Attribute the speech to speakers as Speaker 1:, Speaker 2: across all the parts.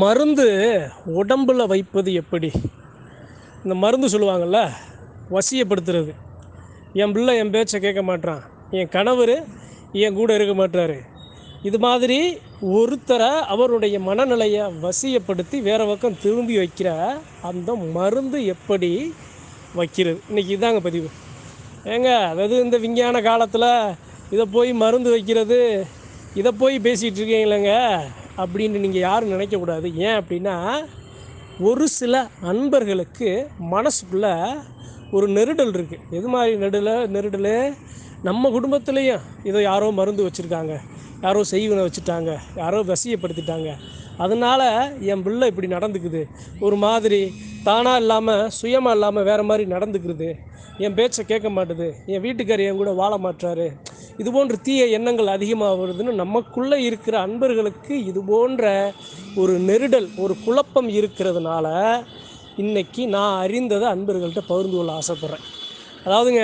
Speaker 1: மருந்து உடம்பில் வைப்பது எப்படி? இந்த மருந்து சொல்லுவாங்கள்ல, வசியப்படுத்துறது. என் பிள்ளை என் பேச்சை கேட்க மாட்றான், என் கணவர் என் கூட இருக்க மாட்டார். இது மாதிரி ஒருத்தரை அவருடைய மனநிலையை வசியப்படுத்தி வேறு பக்கம் திரும்பி வைக்கிற அந்த மருந்து எப்படி வைக்கிறது? இன்றைக்கி இதாங்க பதிவு. ஏங்க, அதாவது இந்த விஞ்ஞான காலத்தில் இதை போய் மருந்து வைக்கிறது, இதை போய் பேசிகிட்டு இருக்கீங்களேங்க அப்படின்னு நீங்கள் யாரும் நினைக்கக்கூடாது. ஏன் அப்படின்னா, ஒரு சில அன்பர்களுக்கு மனசுக்குள்ளே ஒரு நெருடல் இருக்குது. எது மாதிரி நெருடல்? நம்ம குடும்பத்துலேயும் இதை யாரோ மருந்து வச்சுருக்காங்க, யாரோ செய்வனை வச்சுட்டாங்க, யாரோ வசியப்படுத்திட்டாங்க, அதனால் என் பிள்ளை இப்படி நடந்துக்குது, ஒரு மாதிரி தானாக இல்லாமல் சுயமாக இல்லாமல் வேறு மாதிரி நடந்துக்கிறது, என் பேச்சை கேட்க மாட்டுது, என் வீட்டுக்காரர் என் கூட வாழ மாட்டாரு, இது போன்ற தீய எண்ணங்கள் அதிகமாக வருதுன்னு நமக்குள்ளே இருக்கிற அன்பர்களுக்கு இது போன்ற ஒரு நெருடல், ஒரு குழப்பம் இருக்கிறதுனால இன்றைக்கி நான் அறிந்ததை அன்பர்கள்ட்ட பகிர்ந்து கொள்ள ஆசைப்பட்றேன். அதாவதுங்க,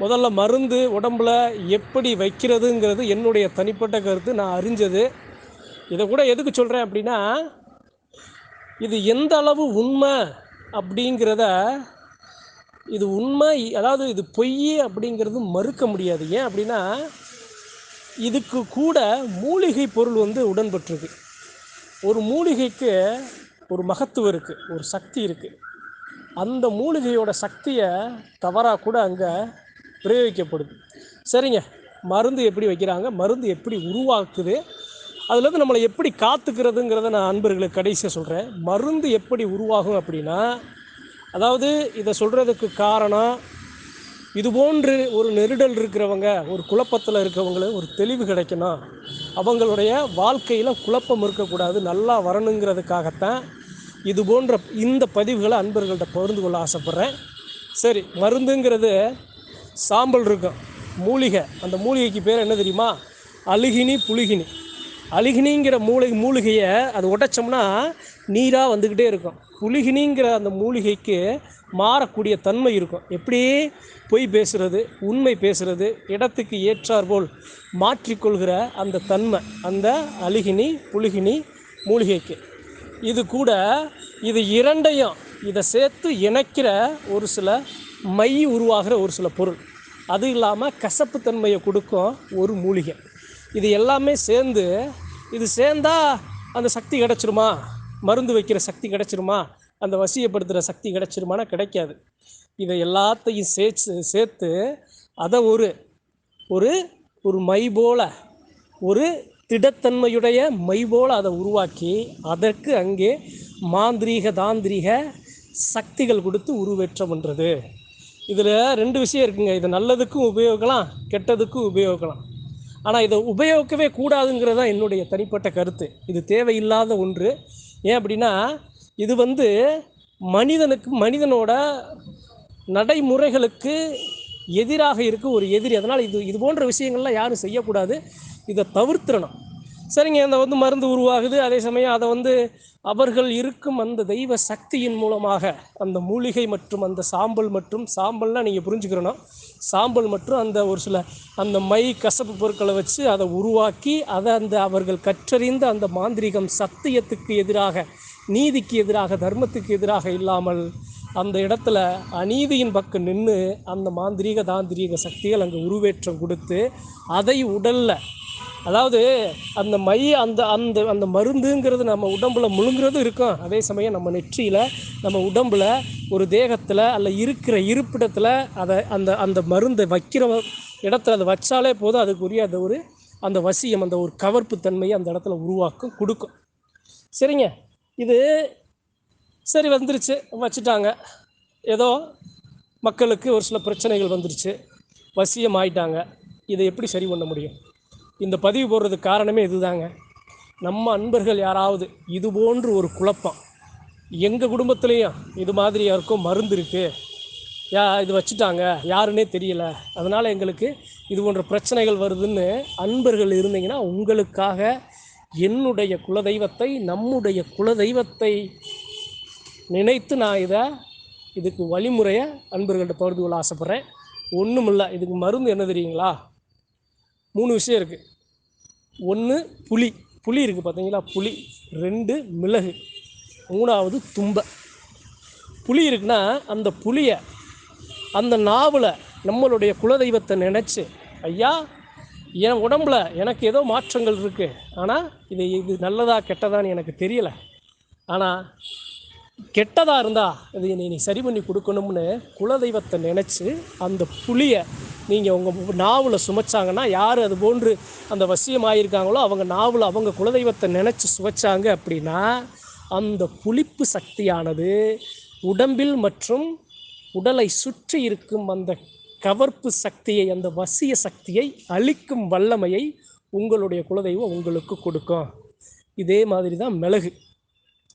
Speaker 1: முதல்ல மருந்து உடம்பில் எப்படி வைக்கிறதுங்கிறது என்னுடைய தனிப்பட்ட கருத்து, நான் அறிஞ்சது. இதை கூட எதுக்கு சொல்கிறேன் அப்படின்னா, இது எந்த அளவு உண்மை அப்படிங்கிறத, இது உண்மை, அதாவது இது பொய் அப்படிங்கிறது மறுக்க முடியாது. ஏன் அப்படின்னா, இதுக்கு கூட மூலிகை பொருள் உடன்பட்டிருக்கு. ஒரு மூலிகைக்கு ஒரு மகத்துவம் இருக்குது, ஒரு சக்தி இருக்குது. அந்த மூலிகையோட சக்தியை தவறாக கூட அங்கே பிரயோகிக்கப்படுது. சரிங்க, மருந்து எப்படி வைக்கிறாங்க, மருந்து எப்படி உருவாக்குது, அதுலேருந்து நம்மளை எப்படி காத்துக்கிறதுங்கிறத நான் அன்பர்களுக்கு கடைசியாக சொல்கிறேன். மருந்து எப்படி உருவாகும் அப்படின்னா, அதாவது இதை சொல்கிறதுக்கு காரணம், இதுபோன்று ஒரு நெருடல் இருக்கிறவங்க, ஒரு குழப்பத்தில் இருக்கிறவங்களுக்கு ஒரு தெளிவு கிடைக்கணும், அவங்களுடைய வாழ்க்கையில் குழப்பம் இருக்கக்கூடாது, நல்லா வரணுங்கிறதுக்காகத்தான் இது போன்ற இந்த பதிவுகளை அன்பர்கள்ட்ட பகிர்ந்து கொள்ள ஆசைப்பட்றேன். சரி, மருந்துங்கிறது சாம்பல் இருக்கும், மூலிகை. அந்த மூலிகைக்கு பேர் என்ன தெரியுமா? அழுகினி புலிகினி. அழுகினிங்கிற மூலிகையை அது உடைச்சோம்னா நீராக வந்துக்கிட்டே இருக்கும். புலிகினிங்கிற அந்த மூலிகைக்கு மாறக்கூடிய தன்மை இருக்கும். எப்படி? பொய் பேசுகிறது, உண்மை பேசுகிறது, இடத்துக்கு ஏற்றாற்போல் மாற்றிக்கொள்கிற அந்த தன்மை அந்த அழுகினி புலிகினி மூலிகைக்கு. இது கூட இது இரண்டையும் இதை சேர்த்து இணைக்கிற ஒரு சில மை உருவாகிற ஒரு சில பொருள், அது இல்லாமல் கசப்புத்தன்மையை கொடுக்கும் ஒரு மூலிகை. இது எல்லாமே சேர்ந்து, இது சேர்ந்தால் அந்த சக்தி கிடச்சிருமா, மருந்து வைக்கிற சக்தி கிடச்சிருமா, அந்த வசியப்படுத்துகிற சக்தி கிடச்சிருமானா கிடைக்காது. இதை எல்லாத்தையும் சேர்த்து அதை ஒரு ஒரு ஒரு மை போல, ஒரு திடத்தன்மையுடைய மை போல் அதை உருவாக்கி அதற்கு அங்கே மாந்திரீக தாந்திரீக சக்திகள் கொடுத்து உருவேற்றம் பண்ணுறது. இதில் ரெண்டு விஷயம் இருக்குங்க. இதை நல்லதுக்கும் உபயோகிக்கலாம், கெட்டதுக்கும் உபயோகிக்கலாம். ஆனால் இதை உபயோகிக்கவே கூடாதுங்கிறது தான் என்னுடைய தனிப்பட்ட கருத்து. இது தேவையில்லாத ஒன்று. ஏன் அப்படின்னா, இது மனிதனோட நடைமுறைகளுக்கு எதிராக இருக்க ஒரு எதிரி. அதனால் இது போன்ற விஷயங்கள்லாம் யாரும் செய்யக்கூடாது, இதை தவிர்த்திடணும். சரிங்க, அந்த மருந்து உருவாகுது. அதே சமயம் அதை அவர்கள் இருக்கும் அந்த தெய்வ சக்தியின் மூலமாக அந்த மூலிகை மற்றும் அந்த சாம்பல்னால் நீங்கள் புரிஞ்சுக்கிறணும், சாம்பல் மற்றும் அந்த ஒரு சில அந்த மை கசப்பு பொருட்களை வச்சு அதை உருவாக்கி அதை அவர்கள் கற்றறிந்த அந்த மாந்திரிகம் சத்தியத்துக்கு எதிராக, நீதிக்கு எதிராக, தர்மத்துக்கு எதிராக இல்லாமல் அந்த இடத்துல அநீதியின் பக்கம் நின்று அந்த மாந்திரீக தாந்திரீக சக்திகள் அங்கே உருவேற்றம் கொடுத்து அதை உடலில், அதாவது அந்த மை அந்த அந்த அந்த மருந்துங்கிறது நம்ம உடம்புல முழுங்குறதும் இருக்கும். அதே சமயம் நம்ம நெற்றியில், நம்ம உடம்பில், ஒரு தேகத்தில் அல்ல இருக்கிற இருப்பிடத்தில் அதை அந்த மருந்தை வைக்கிற இடத்துல அதை வச்சாலே போதும், அதுக்குரிய அந்த வசியம், அந்த ஒரு கவர்ப்பு தன்மையை அந்த இடத்துல உருவாக்கும், கொடுக்கும். சரிங்க, இது சரி வந்துருச்சு, வச்சுட்டாங்க. ஏதோ மக்களுக்கு ஒரு சில பிரச்சனைகள் வந்துருச்சு, வசியம் ஆயிட்டாங்க. இதை எப்படி சரி பண்ண முடியும்? இந்த பதிவு போடுறதுக்கு காரணமே இதுதாங்க. நம்ம அன்பர்கள் யாராவது இது போன்று ஒரு குழப்பம், எங்கள் குடும்பத்துலேயும் இது மாதிரி யாருக்கும் மருந்து இருக்குது, இது வச்சுட்டாங்க, யாருன்னே தெரியல, அதனால் எங்களுக்கு இது போன்ற பிரச்சனைகள் வருதுன்னு அன்பர்கள் இருந்தீங்கன்னா, உங்களுக்காக என்னுடைய குலதெய்வத்தை, நம்முடைய குலதெய்வத்தை நினைத்து நான் இதுக்கு வழிமுறையை அன்பர்கள்ட்ட பகிர்ந்து கொள்ள ஆசைப்பட்றேன். ஒன்றும் இல்லை, இதுக்கு மருந்து என்ன தெரியுங்களா? 3 விஷயம் இருக்குது. ஒன்று புளி இருக்குது, பார்த்தீங்களா? புளி 2 மிளகு, 3வது தும்பை. புளி இருக்குன்னா அந்த புளியை அந்த நாவில் நம்மளுடைய குலதெய்வத்தை நினச்சி, ஐயா என் உடம்புல எனக்கு ஏதோ மாற்றங்கள் இருக்குது, ஆனால் இது நல்லதா கெட்டதான்னு எனக்கு தெரியலை, ஆனால் கெட்டதாக இருந்தால் இது நீ சரி பண்ணி கொடுக்கணும்னு குலதெய்வத்தை நினச்சி அந்த புளியை நீங்கள் உங்கள் நாவில் சுமைச்சாங்கன்னா, யார் அது போன்று அந்த வசியமாயிருக்காங்களோ அவங்க நாவில் அவங்க குலதெய்வத்தை நினச்சி சுவைச்சாங்க அப்படின்னா அந்த புளிப்பு சக்தியானது உடம்பில் மற்றும் உடலை சுற்றி இருக்கும் அந்த கவர்ப்பு சக்தியை, அந்த வசிய சக்தியை அழிக்கும் வல்லமையை உங்களுடைய குலதெய்வம் உங்களுக்கு கொடுக்கும். இதே மாதிரி தான் மிளகு.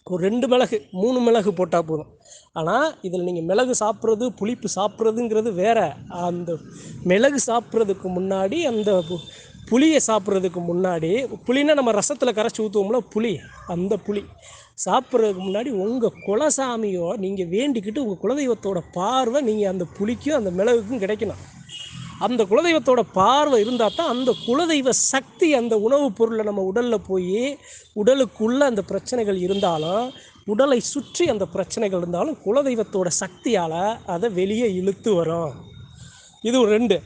Speaker 1: ஒரு 2 மிளகு 3 மிளகு போட்டால் போதும். ஆனால் இதில் நீங்கள் மிளகு சாப்பிட்றது புளிப்பு சாப்பிட்றதுங்கிறது வேறு. அந்த மிளகு சாப்பிட்றதுக்கு முன்னாடி, அந்த புளியை சாப்பிட்றதுக்கு முன்னாடி, புளினா நம்ம ரசத்தில் கரைச்சி ஊற்றுவோம்ல புளி, அந்த புளி சாப்பிட்றதுக்கு முன்னாடி உங்கள் குலசாமியோ நீங்கள் வேண்டிக்கிட்டு உங்கள் குலதெய்வத்தோட பார்வை நீங்கள் அந்த புளிக்கும் அந்த மிளகுக்கும் கிடைக்கணும். அந்த குலதெய்வத்தோட பார்வை இருந்தால் தான் அந்த குலதெய்வ சக்தி அந்த உணவுப் பொருளை நம்ம உடலில் போய் உடலுக்குள்ளே அந்த பிரச்சனைகள் இருந்தாலும், உடலை சுற்றி அந்த பிரச்சனைகள் இருந்தாலும் குலதெய்வத்தோட சக்தியால் அதை வெளியே இழுத்து வரும். இது ஒரு 2.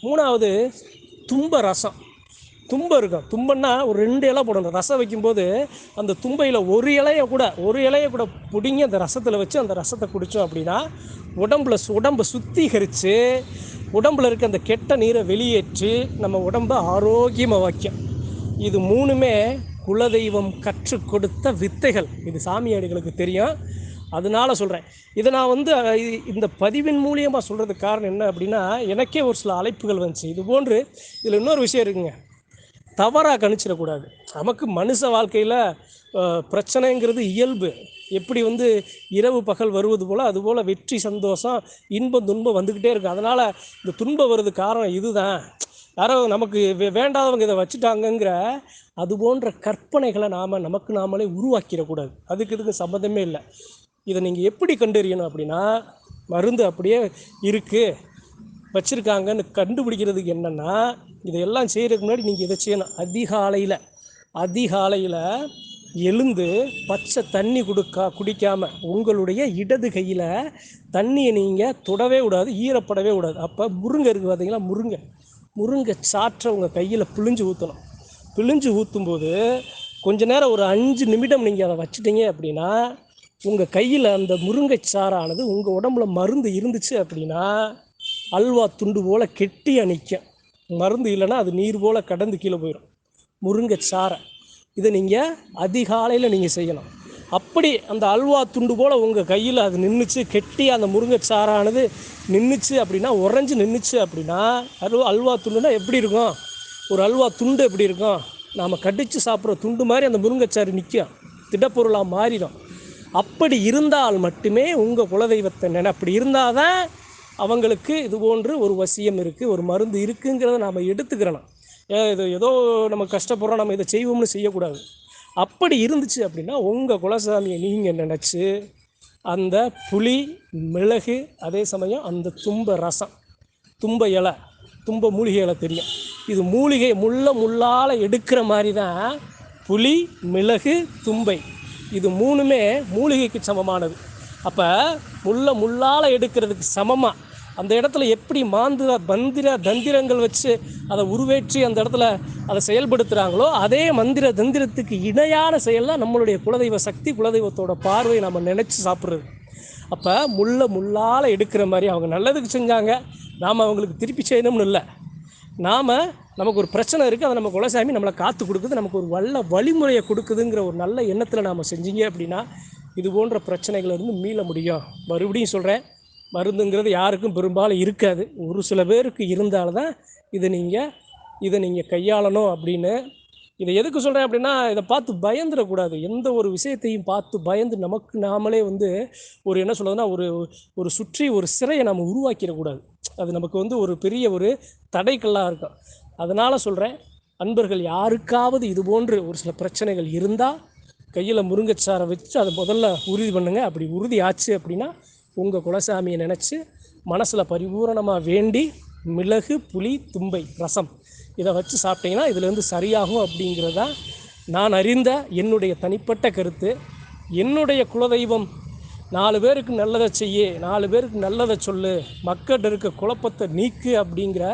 Speaker 1: 3வது தும்பை ரசம். தும்பை இருக்கும். தும்பன்னா ஒரு 2 இலை போடணும். ரசம் வைக்கும்போது அந்த தும்பையில் ஒரு இலையை கூட பிடுங்கி அந்த ரசத்தில் வச்சு அந்த ரசத்தை குடித்தோம் அப்படின்னா உடம்பை சுத்திகரித்து உடம்பில் இருக்க அந்த கெட்ட நீரை வெளியேற்றி நம்ம உடம்பை ஆரோக்கியமாக வைக்கும். இது 3மே குலதெய்வம் கற்றுக் கொடுத்த வித்தைகள். இது சாமியாடிகளுக்கு தெரியும். அதனால சொல்கிறேன். இதை நான் இந்த பதிவின் மூலியமாக சொல்கிறதுக்கு காரணம் என்ன அப்படின்னா, எனக்கே ஒரு சில அழைப்புகள் வந்துச்சு. இது போன்று இதில் இன்னொரு விஷயம் இருக்குங்க, தவறாக கணிச்சிடக்கூடாது. நமக்கு மனுஷ வாழ்க்கையில் பிரச்சனைங்கிறது இயல்பு. எப்படி இரவு பகல் வருவது போல், அதுபோல் வெற்றி சந்தோஷம் இன்பம் துன்பம் வந்துக்கிட்டே இருக்குது. அதனால் இந்த துன்பம் வருது காரணம் இதுதான், யாரோ நமக்கு வேண்டாதவங்க இதை வச்சுட்டாங்கங்கிற அது போன்ற கற்பனைகளை நமக்கு நாமளே உருவாக்கிடக்கூடாது. இதுக்கு சம்மந்தமே இல்லை. இதை நீங்கள் எப்படி கண்டறியணும் அப்படின்னா, மருந்து அப்படியே இருக்குது வச்சுருக்காங்கன்னு கண்டுபிடிக்கிறதுக்கு என்னென்னா, இதையெல்லாம் செய்கிறதுக்கு முன்னாடி நீங்கள் இதை செய்யணும். அதிகாலையில் எழுந்து பச்சை தண்ணி குடிக்காமல் உங்களுடைய இடது கையில் தண்ணியை நீங்கள் தொடவே விடாது, ஈரப்படவே விடாது. அப்போ முருங்கை இருக்குது பார்த்தீங்களா, முருங்கை சாற்றை உங்கள் கையில் பிழிஞ்சு ஊற்றணும். பிழிஞ்சு ஊற்றும்போது கொஞ்ச நேரம் ஒரு 5 நிமிடம் நீங்கள் அதை வச்சுட்டீங்க அப்படின்னா உங்கள் கையில் அந்த முருங்கை சாறானது உங்கள் உடம்புல மருந்து இருந்துச்சு அப்படின்னா அல்வா துண்டு போல் கெட்டியாக நிற்கும். மருந்து இல்லைன்னா அது நீர் போல் கடந்து கீழே போயிடும். முருங்கை சாறை இதை நீங்கள் அதிகாலையில் நீங்கள் செய்யணும். அப்படி அந்த அல்வா துண்டு போல் உங்கள் கையில் அது நின்றுச்சு, கெட்டியாக அந்த முருங்கை சாறானது நின்றுச்சு அப்படின்னா, உறைஞ்சி நின்றுச்சு அப்படின்னா, அல்வா துண்டுனா எப்படி இருக்கும், ஒரு அல்வா துண்டு எப்படி இருக்கும், நாம் கடித்து சாப்பிட்ற துண்டு மாதிரி அந்த முருங்கைச்சாறு நிற்கும், திடப்பொருளாக மாறிடும். அப்படி இருந்தால் மட்டுமே உங்கள் குலதெய்வத்தை அப்படி இருந்தால் தான் அவங்களுக்கு இது போன்று ஒரு வசியம் இருக்குது, ஒரு மருந்து இருக்குங்கிறத நாம் எடுத்துக்கிறணும். இது ஏதோ நம்ம கஷ்டப்படுறோம் நம்ம இதை செய்வோம்னு செய்யக்கூடாது. அப்படி இருந்துச்சு அப்படின்னா உங்கள் குலசாமியை நீங்கள் நினச்சி அந்த புளி மிளகு, அதே சமயம் அந்த தும்பை ரசம், தும்பை இலை, தும்பை மூலிகை இலை தெரியும், இது மூலிகை முள்ளால் எடுக்கிற மாதிரி தான் புளி மிளகு தும்பை, இது 3மே மூலிகைக்கு சமமானது. அப்போ முள்ளால் எடுக்கிறதுக்கு சமமாக அந்த இடத்துல எப்படி மந்திர தந்திரங்கள் வச்சு அதை உருவேற்றி அந்த இடத்துல அதை செயல்படுத்துகிறாங்களோ அதே மந்திர தந்திரத்துக்கு இணையான செயல் தான் நம்மளுடைய குலதெய்வ சக்தி, குலதெய்வத்தோட பார்வையை நம்ம நினச்சி சாப்பிட்றது. அப்போ முள்ளால் எடுக்கிற மாதிரி அவங்க நல்லதுக்கு செஞ்சாங்க, நாம் அவங்களுக்கு திருப்பி செய்யணும்னு இல்லை. நமக்கு ஒரு பிரச்சனை இருக்குது, அதை நம்ம குலசாமி நம்மளை காத்து கொடுக்குது, நமக்கு ஒரு வழிமுறையை கொடுக்குதுங்கிற ஒரு நல்ல எண்ணத்தில் நாம் செஞ்சீங்க அப்படின்னா இது போன்ற பிரச்சனைகளிலிருந்து மீள முடியும். மறுபடியும் சொல்கிறேன், மருந்துங்கிறது யாருக்கும் பெரும்பாலும் இருக்காது, ஒரு சில பேருக்கு இருந்தால்தான் இதை நீங்கள் கையாளணும். அப்படின்னு இதை எதுக்கு சொல்கிறேன் அப்படின்னா, இதை பார்த்து பயந்துடக்கூடாது. எந்த ஒரு விஷயத்தையும் பார்த்து பயந்து நமக்கு நாமளே ஒரு என்ன சொல்கிறதுனா ஒரு சுற்றி ஒரு சிறையை நம்ம உருவாக்கிடக்கூடாது. அது நமக்கு ஒரு பெரிய ஒரு தடைக்கல்லாக இருக்கும். அதனால் சொல்கிறேன், அன்பர்கள் யாருக்காவது இது போன்று ஒரு சில பிரச்சனைகள் இருந்தால் கையில் முருங்கைச்சாரை வச்சு அதை முதல்ல உறுதி பண்ணுங்கள். அப்படி உறுதி ஆச்சு அப்படின்னா உங்கள் குலசாமியை நினச்சி மனசில் பரிபூரணமாக வேண்டி மிளகு புளி தும்பை ரசம் இதை வச்சு சாப்பிட்டிங்கன்னா இதுலேருந்து சரியாகும் அப்படிங்கிறதா நான் அறிந்த என்னுடைய தனிப்பட்ட கருத்து, என்னுடைய குலதெய்வம் 4 பேருக்கு நல்லதை செய்ய, 4 பேருக்கு நல்லதை சொல்லு, மக்கள்கிட்ட இருக்க குழப்பத்தை நீக்கு அப்படிங்கிற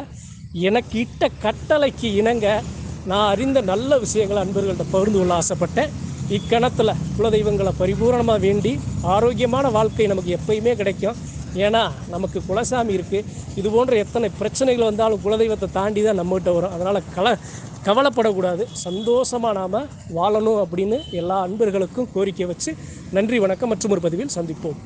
Speaker 1: எனக்கு இட்ட கட்டளைக்கு இணங்க நான் அறிந்த நல்ல விஷயங்களை அன்பர்கள்ட்ட பகிர்ந்து கொள்ள ஆசைப்பட்டேன். இக்கணத்தில் குலதெய்வங்களை பரிபூரணமாக வேண்டி ஆரோக்கியமான வாழ்க்கை நமக்கு எப்பயுமே கிடைக்கும். ஏன்னா நமக்கு குலசாமி இருக்குது. இது போன்ற எத்தனை பிரச்சனைகள் வந்தாலும் குலதெய்வத்தை தாண்டி தான் நம்மகிட்ட வரும். அதனால் கவலைப்படக்கூடாது, சந்தோஷமாக நாம் வாழணும் அப்படின்னு எல்லா அன்பர்களுக்கும் கோரிக்கை வச்சு நன்றி, வணக்கம். மற்றும் ஒரு பதிவில் சந்திப்போம்.